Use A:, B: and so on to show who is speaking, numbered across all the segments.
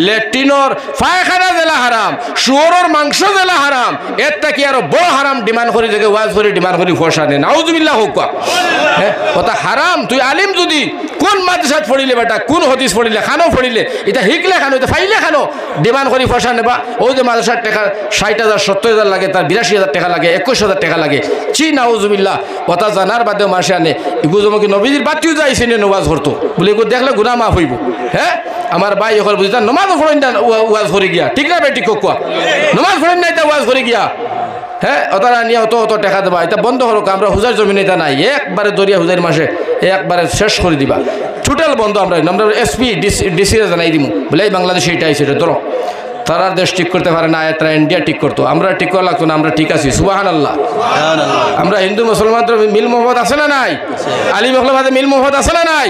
A: ল্যাট্রিনর পায়খানা জেলা হারাম, শুয়োরের মাংস জেলা হারাম, এর থেকে আরো বড় হারাম ডিমান্ড করে দেখে ওয়াজ করে ডিমান্ড করে ফসা নেন। নাউজুবিল্লাহ হোক। হ্যাঁ কথা হারাম। তুই আলিম যদি কোন মাদ্রাসাত পড়িলে বেটা, কোন হদিস পড়িলে, খানো পড়িলে, এটা হিকলে খানো, এটা ফাইলে খানো, ডিমান্ড করে ফসা নেবা। ও যে মাদ্রাসার টাকা 60,000 70,000 লাগে, তার 82,000 টাকা লাগে, 21,000 টাকা লাগে। চি নাউজুবিল্লাহ কথা জানার বাদেও মাসে আনে এগুজমকে নবীজির বাতিও যাইছে নে নওয়াজ হরতো বলে এগুলো দেখলে গুনাহ মাফ হইব। হ্যাঁ আমার ভাই এখন বুঝিতা নমাজ পড়েন না ওয়াজ করে গিয়া, ঠিক না বেটি কোয়া নমাজ পড়েন না এটা ওয়াজ করে গিয়া। হ্যাঁ ওতারা নিয়ে অত টাকা দেবা, এটা বন্ধ করো। আমরা হুজার জমিন এটা নাই, একবারে দরিয়া হুজার মাসে একবারে শেষ করে দিবা, টোটাল বন্ধ। আমরা এসপি ডিসি জানাই দিব বলে এই বাংলাদেশে এটা আইসে ধরো। তারা দেশ ঠিক করতে পারে না, তারা ইন্ডিয়া ঠিক করতো, আমরা ঠিক করা লাগতো না। আমরা ঠিক আছি, সুবহানাল্লাহ। আমরা হিন্দু মুসলমান তো মিল মোহাম্মদ আছে না নাই? আলিম হকলের মাঝে মিল মোহাম্মদ আছে না নাই?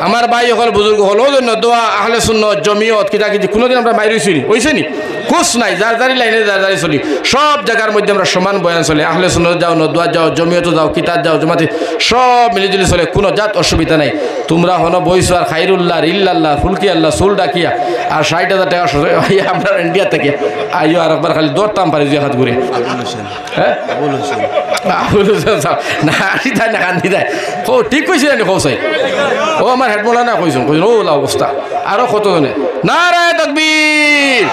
A: আমার ভাই হল বুজুর্গ হল ওই জন্য দোয়া আহলে সুন্নাত জমিয়ত কিতা কিছু কোনোদিন আমরা বাইরে হইছি হইছে নি? কুছ নাই, যার যারি লাইনে যার যারি চলি, সব জায়গার মধ্যে আমরা সমান বয়ান চলে। আহলে সুন্নাত যাও, নদুয়া যাও, জমিয়ত যাও, কিতাব যাও, জমাতে সব মিলিজুলি চলে, কোনো জাত অসুবিধা নাই। তোমরা হনো বইছো আর খাইরুল্লাহ ইল্লাল্লাহ ফুলকি আল্লাহ সুল ডাকিয়া আর 60,000 টাকা আমরা ইন্ডিয়া থেকে আইও আর একবার খালি দৌড়তাম পারি দুই হাত ঘুরে। হ্যাঁ না দেয় না কান্দি দেয়। ও ঠিক কইছি জানি কৌসাই ও আমার হেডমোলা না কইছেন ও অবস্থা আরো কতজনে নারায়ে তাকবীর।